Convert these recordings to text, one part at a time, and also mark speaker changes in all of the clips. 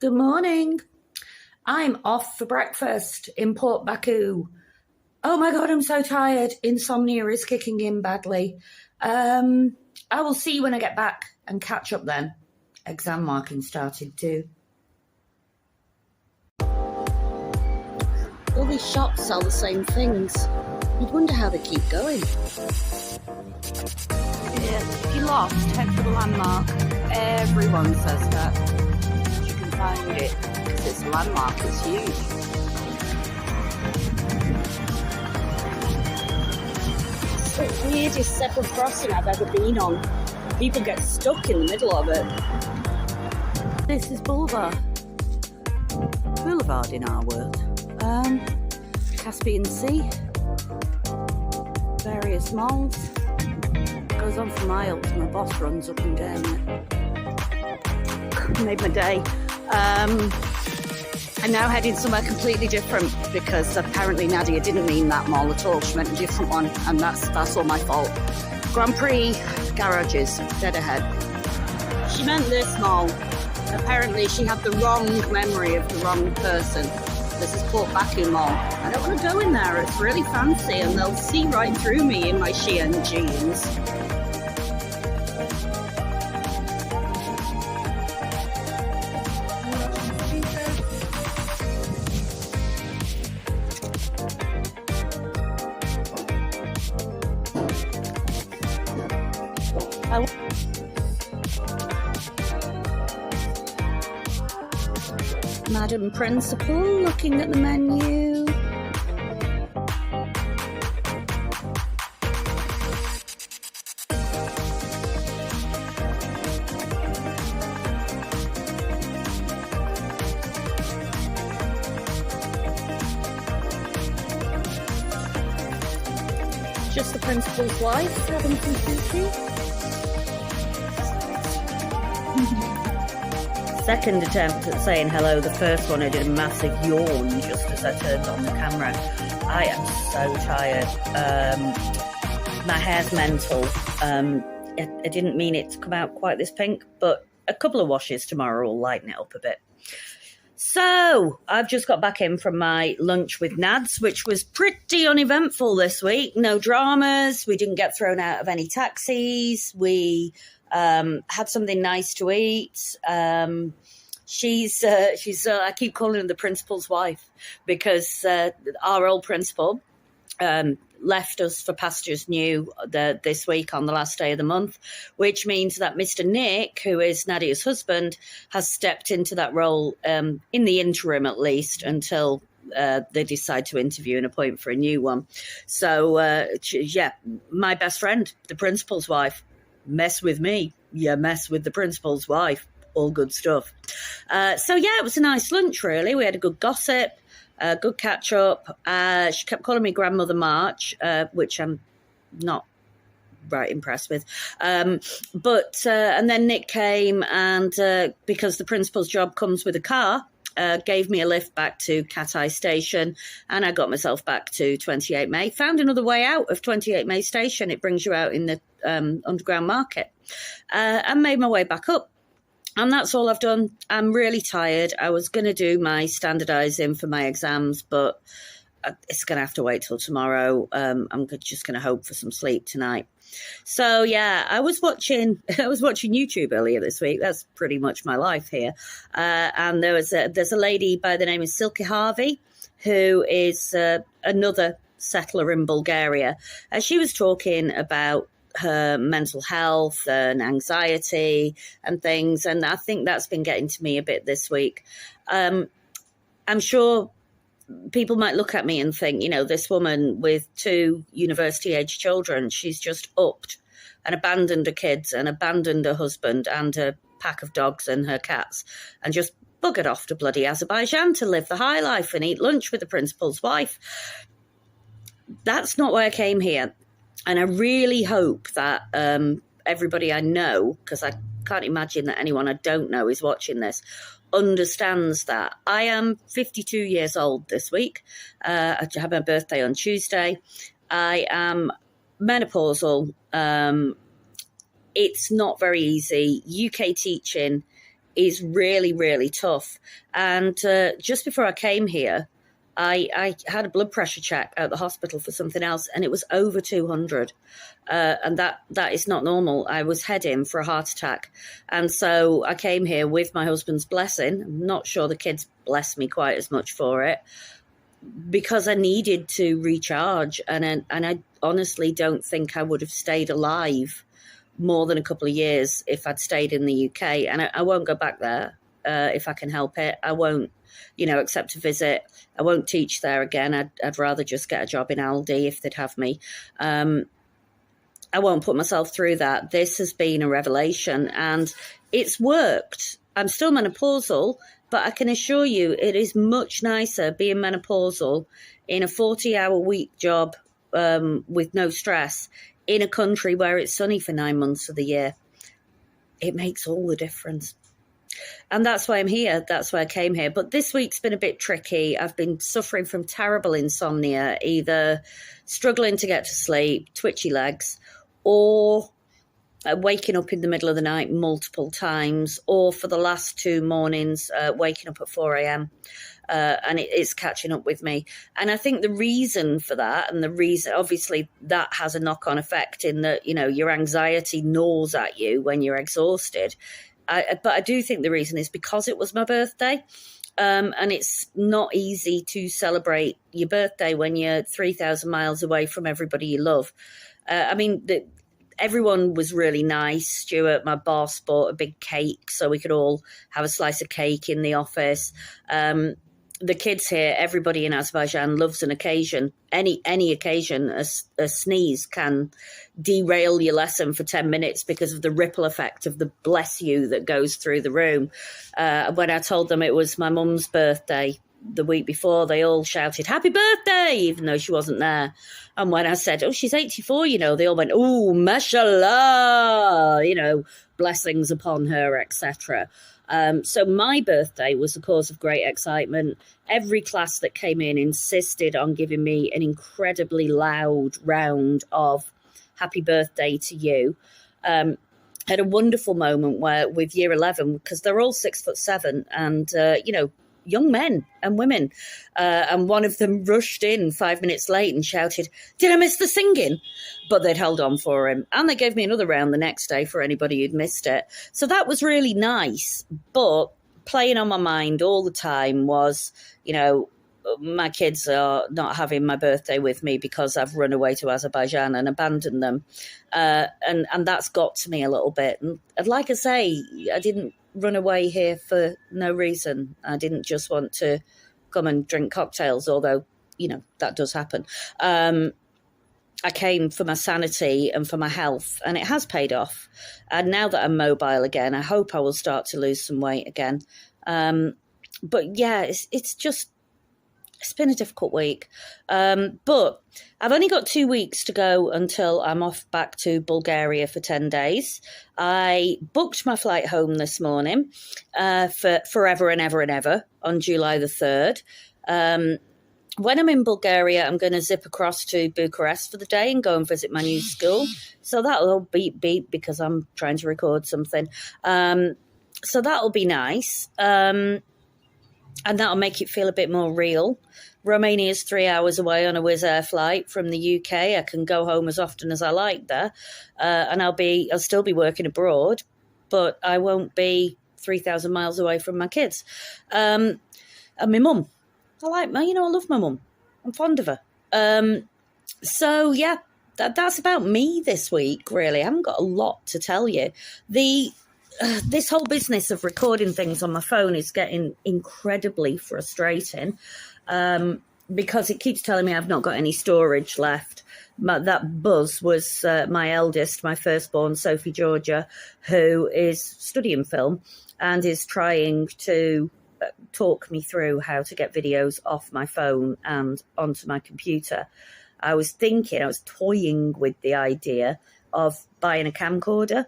Speaker 1: Good morning. I'm off for breakfast in Port Baku. Oh my God, I'm so tired. Insomnia is kicking in badly. I will see you when I get back and catch up then. Exam marking started too.
Speaker 2: All these shops sell the same things. You'd wonder how they keep going.
Speaker 3: Yeah, if you're lost, head for the landmark. Everyone says that. You can find it because it's a landmark, it's huge.
Speaker 2: It's the weirdest zebra crossing I've ever been on. People get stuck in the middle of it.
Speaker 3: This is Boulevard. Boulevard in our world. Caspian Sea. Various malls. Goes on for miles. My boss runs up and down it. Made my day. I'm now heading somewhere completely different because apparently Nadia didn't mean that mall at all. She meant a different one, and that's all my fault. Grand Prix garages, dead ahead.
Speaker 2: She meant this mall. Apparently she had the wrong memory of the wrong person. This is Port Baku Mall. I don't want to go in there. It's really fancy and they'll see right through me in my Shein jeans. Madam Principal looking at the menu. Just the principal's wife having some sushi.
Speaker 1: Second attempt at saying hello. The first one I did a massive yawn just as I turned on the camera. I am so tired. My hair's mental. I didn't mean it to come out quite this pink, but a couple of washes tomorrow will lighten it up a bit. So I've just got back in from my lunch with Nads, which was pretty uneventful this week. No dramas. We didn't get thrown out of any taxis. We had something nice to eat. She's I keep calling her the principal's wife because our old principal left us for pastures new this week on the last day of the month, which means that Mr. Nick, who is Nadia's husband, has stepped into that role in the interim at least until they decide to interview and appoint for a new one. So, yeah, my best friend, the principal's wife. Mess with me, yeah, mess with the principal's wife. All good stuff. So, yeah, it was a nice lunch, really. We had a good gossip, good catch-up. She kept calling me Grandmother March, which I'm not right impressed with. And then Nick came and because the principal's job comes with a car, gave me a lift back to Cat Eye Station, and I got myself back to 28 May. Found another way out of 28 May Station. It brings you out in the underground market. And made my way back up. And that's all I've done. I'm really tired. I was going to do my standardising for my exams, but it's going to have to wait till tomorrow. I'm just going to hope for some sleep tonight. So yeah, I was watching YouTube earlier this week. That's pretty much my life here. And there's a lady by the name of Silke Harvey, who is another settler in Bulgaria. She was talking about her mental health and anxiety and things, and I think that's been getting to me a bit this week. I'm sure people might look at me and think, this woman with 2 university-age children, she's just upped and abandoned her kids and abandoned her husband and her pack of dogs and her cats and just buggered off to bloody Azerbaijan to live the high life and eat lunch with the principal's wife. That's not why I came here. And I really hope that everybody I know, because I can't imagine that anyone I don't know is watching this, understands that. I am 52 years old this week. I have my birthday on Tuesday. I am menopausal. It's not very easy. UK teaching is really, really tough. And just before I came here, I had a blood pressure check at the hospital for something else, and it was over 200. And that is not normal. I was heading for a heart attack. And so I came here with my husband's blessing. I'm not sure the kids blessed me quite as much for it, because I needed to recharge. And I honestly don't think I would have stayed alive more than a couple of years if I'd stayed in the UK. And I won't go back there if I can help it. I won't, accept a visit. I won't teach there again. I'd rather just get a job in Aldi if they'd have me. I won't put myself through that. This has been a revelation, and it's worked. I'm still menopausal, but I can assure you it is much nicer being menopausal in a 40-hour week job with no stress in a country where it's sunny for 9 months of the year. It makes all the difference. And that's why I'm here. That's why I came here. But this week's been a bit tricky. I've been suffering from terrible insomnia, either struggling to get to sleep, twitchy legs, or waking up in the middle of the night multiple times, or for the last 2 mornings, waking up at 4 a.m. And it's catching up with me. And I think the reason for that, and the reason, obviously, that has a knock-on effect in that, your anxiety gnaws at you when you're exhausted. But I do think the reason is because it was my birthday. And it's not easy to celebrate your birthday when you're 3,000 miles away from everybody you love. Everyone was really nice. Stuart, my boss, bought a big cake so we could all have a slice of cake in the office. The kids here, everybody in Azerbaijan loves an occasion. Any occasion, a sneeze can derail your lesson for 10 minutes because of the ripple effect of the bless you that goes through the room. When I told them it was my mum's birthday the week before, they all shouted, "Happy birthday," even though she wasn't there. And when I said, "Oh, she's 84, they all went, "Oh, mashallah," blessings upon her, etc. So my birthday was a cause of great excitement. Every class that came in insisted on giving me an incredibly loud round of happy birthday to you. Had a wonderful moment with year 11, because they're all 6'7", and, young men and women. And one of them rushed in 5 minutes late and shouted, "Did I miss the singing?" But they'd held on for him. And they gave me another round the next day for anybody who'd missed it. So that was really nice. But playing on my mind all the time was, my kids are not having my birthday with me because I've run away to Azerbaijan and abandoned them. And that's got to me a little bit. And like I say, I didn't run away here for no reason. I didn't just want to come and drink cocktails, although, that does happen. I came for my sanity and for my health, and it has paid off. And now that I'm mobile again, I hope I will start to lose some weight again. But yeah, it's been a difficult week. But I've only got 2 weeks to go until I'm off back to Bulgaria for 10 days. I booked my flight home this morning for forever and ever and ever on July the 3rd. When I'm in Bulgaria, I'm going to zip across to Bucharest for the day and go and visit my new school. So that'll beep because I'm trying to record something. So that'll be nice. And that'll make it feel a bit more real. Romania is 3 hours away on a Wizz Air flight from the UK. I can go home as often as I like there. And I'll still be working abroad, but I won't be 3,000 miles away from my kids. And my mum. I love my mum. I'm fond of her. So yeah, that's about me this week, really. I haven't got a lot to tell you. This whole business of recording things on my phone is getting incredibly frustrating because it keeps telling me I've not got any storage left. That buzz was my eldest, my firstborn, Sophie Georgia, who is studying film and is trying to talk me through how to get videos off my phone and onto my computer. I was toying with the idea of buying a camcorder,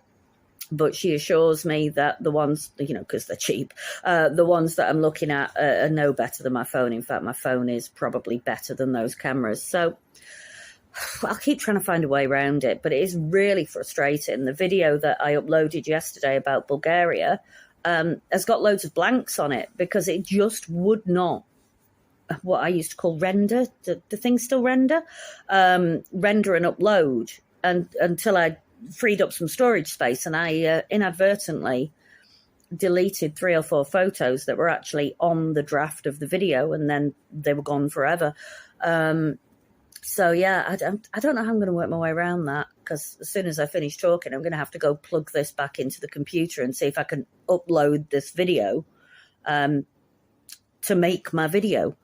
Speaker 1: but she assures me that the ones, because they're cheap, the ones that I'm looking at are no better than my phone. In fact, my phone is probably better than those cameras. So I'll keep trying to find a way around it, but it is really frustrating. The video that I uploaded yesterday about Bulgaria, has got loads of blanks on it because it just would not, what I used to call render. The thing still render? Render and upload until I freed up some storage space, and I inadvertently deleted 3 or 4 photos that were actually on the draft of the video, and then they were gone forever. So yeah, I don't know how I'm going to work my way around that, because as soon as I finish talking, I'm going to have to go plug this back into the computer and see if I can upload this video to make my video.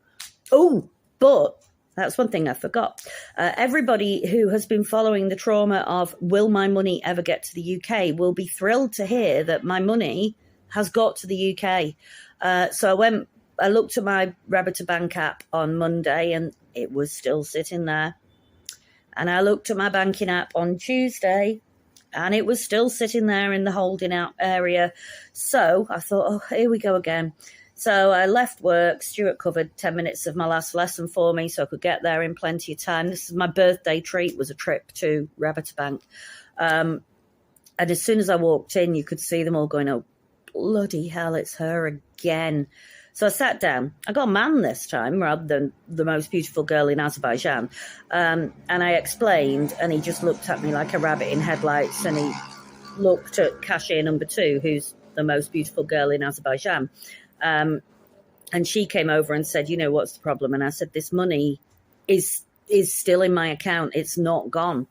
Speaker 1: Oh, but that's one thing I forgot. Everybody who has been following the trauma of will my money ever get to the UK will be thrilled to hear that my money has got to the UK. So I looked at my Rabita Bank app on Monday and it was still sitting there. And I looked at my banking app on Tuesday and it was still sitting there in the holding out area. So I thought, oh, here we go again. So I left work. Stuart covered 10 minutes of my last lesson for me so I could get there in plenty of time. This is my birthday treat, was a trip to Rabita Bank. And as soon as I walked in, you could see them all going, oh, bloody hell, it's her again. So I sat down. I got a man this time rather than the most beautiful girl in Azerbaijan. And I explained, and he just looked at me like a rabbit in headlights, and he looked at cashier number 2, who's the most beautiful girl in Azerbaijan. And she came over and said, you know, what's the problem? And I said, this money is still in my account. It's not gone.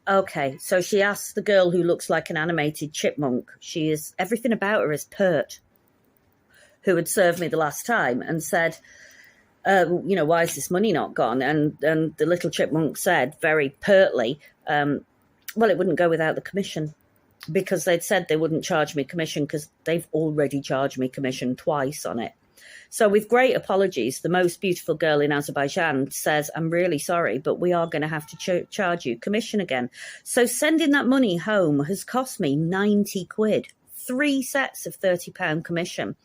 Speaker 1: Okay. So she asked the girl who looks like an animated chipmunk. She is, everything about her is pert, who had served me the last time, and said, you know, why is this money not gone? And the little chipmunk said very pertly, well, it wouldn't go without the commission, because they'd said they wouldn't charge me commission because they've already charged me commission twice on it. So with great apologies, the most beautiful girl in Azerbaijan says, I'm really sorry, but we are going to have to charge you commission again. So sending that money home has cost me 90 quid, 3 sets of £30 commission.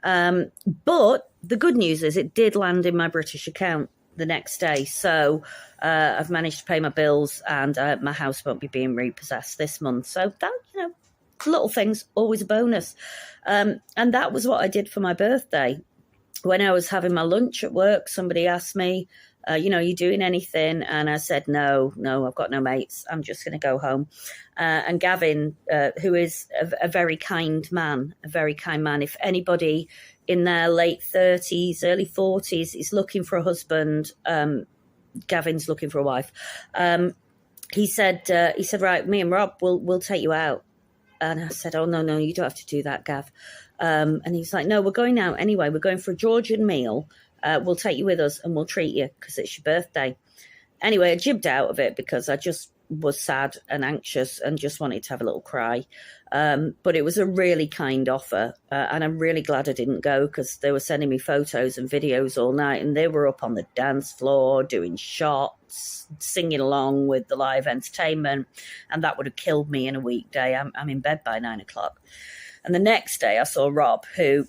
Speaker 1: But the good news is it did land in my British account the next day. So I've managed to pay my bills, and my house won't be being repossessed this month. So that, you know, little things, always a bonus. And that was what I did for my birthday. When I was having my lunch at work, somebody asked me, you know, are you doing anything? And I said, no, I've got no mates. I'm just going to go home. And Gavin, who is a very kind man, if anybody in their late 30s, early 40s is looking for a husband, Gavin's looking for a wife. He said, right, me and Rob, we'll take you out. And I said, oh, no, you don't have to do that, Gav. And he's like, no, we're going out anyway. We're going for a Georgian meal. We'll take you with us and we'll treat you because it's your birthday. Anyway, I jibbed out of it because I just was sad and anxious and just wanted to have a little cry. But it was a really kind offer. And I'm really glad I didn't go, because they were sending me photos and videos all night, and they were up on the dance floor doing shots, singing along with the live entertainment. And that would have killed me in a weekday. I'm in bed by 9 o'clock. And the next day I saw Rob, who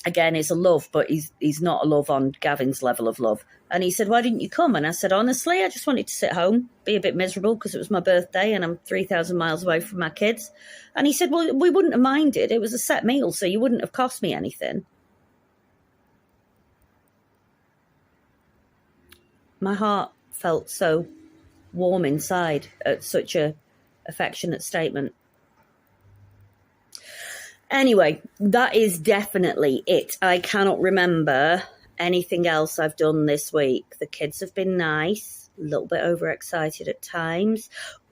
Speaker 1: again is a love, but he's not a love on Gavin's level of love. And he said, why didn't you come? And I said, honestly, I just wanted to sit home, be a bit miserable because it was my birthday and I'm 3,000 miles away from my kids. And he said, well, we wouldn't have minded. It was a set meal, so you wouldn't have cost me anything. My heart felt so warm inside at such a affectionate statement. Anyway, that is definitely it. I cannot remember anything else I've done this week. The kids have been nice, a little bit overexcited at times.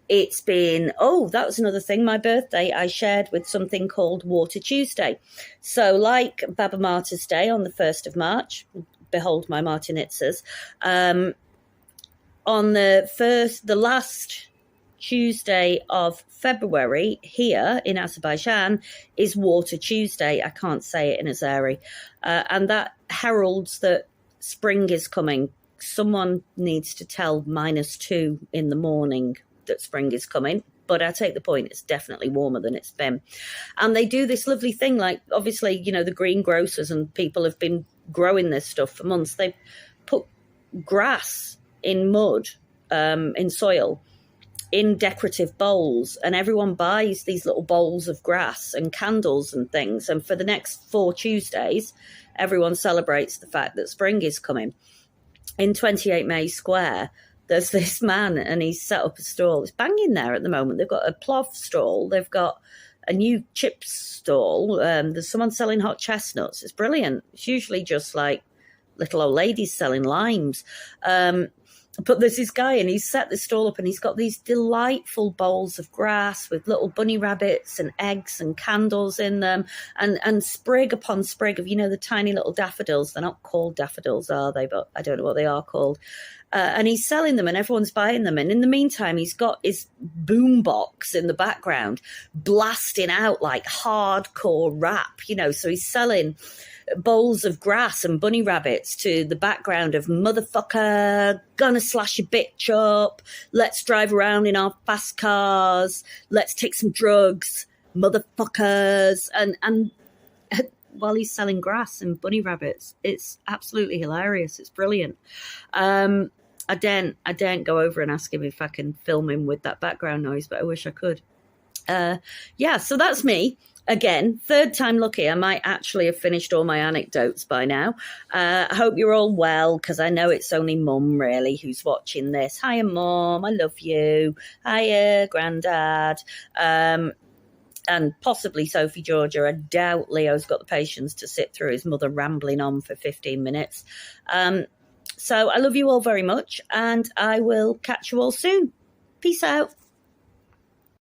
Speaker 1: It's been, that was another thing. My birthday, I shared with something called Water Tuesday. So like Baba Marta's Day on the 1st of March, behold my Martinitzers, on the last Tuesday of February here in Azerbaijan is Water Tuesday. I can't say it in Azeri. And that heralds that spring is coming. Someone needs to tell -2 in the morning that spring is coming. But I take the point, it's definitely warmer than it's been. And they do this lovely thing, like obviously, you know, the greengrocers and people have been growing this stuff for months. They put grass in mud, in soil, in decorative bowls, and everyone buys these little bowls of grass and candles and things. And for the next 4 Tuesdays, everyone celebrates the fact that spring is coming. In 28 May Square, there's this man, and he's set up a stall. It's banging there at the moment. They've got a plov stall. They've got a new chips stall. There's someone selling hot chestnuts. It's brilliant. It's usually just like little old ladies selling limes. But there's this guy, and he's set the stall up, and he's got these delightful bowls of grass with little bunny rabbits and eggs and candles in them, and sprig upon sprig of, the tiny little daffodils. They're not called daffodils, are they? But I don't know what they are called. And he's selling them, and everyone's buying them. And in the meantime, he's got his boom box in the background blasting out like hardcore rap, so he's selling bowls of grass and bunny rabbits to the background of motherfucker, gonna slash your bitch up, let's drive around in our fast cars, let's take some drugs, motherfuckers, and while he's selling grass and bunny rabbits. It's absolutely hilarious. It's brilliant. I daren't go over and ask him if I can film him with that background noise, but I wish I could. So that's me. Again, third time lucky. I might actually have finished all my anecdotes by now. I hope you're all well, because I know it's only Mum, really, who's watching this. Hiya, Mum. I love you. Hiya, Grandad. And possibly Sophie Georgia. I doubt Leo's got the patience to sit through his mother rambling on for 15 minutes. So I love you all very much, and I will catch you all soon. Peace out.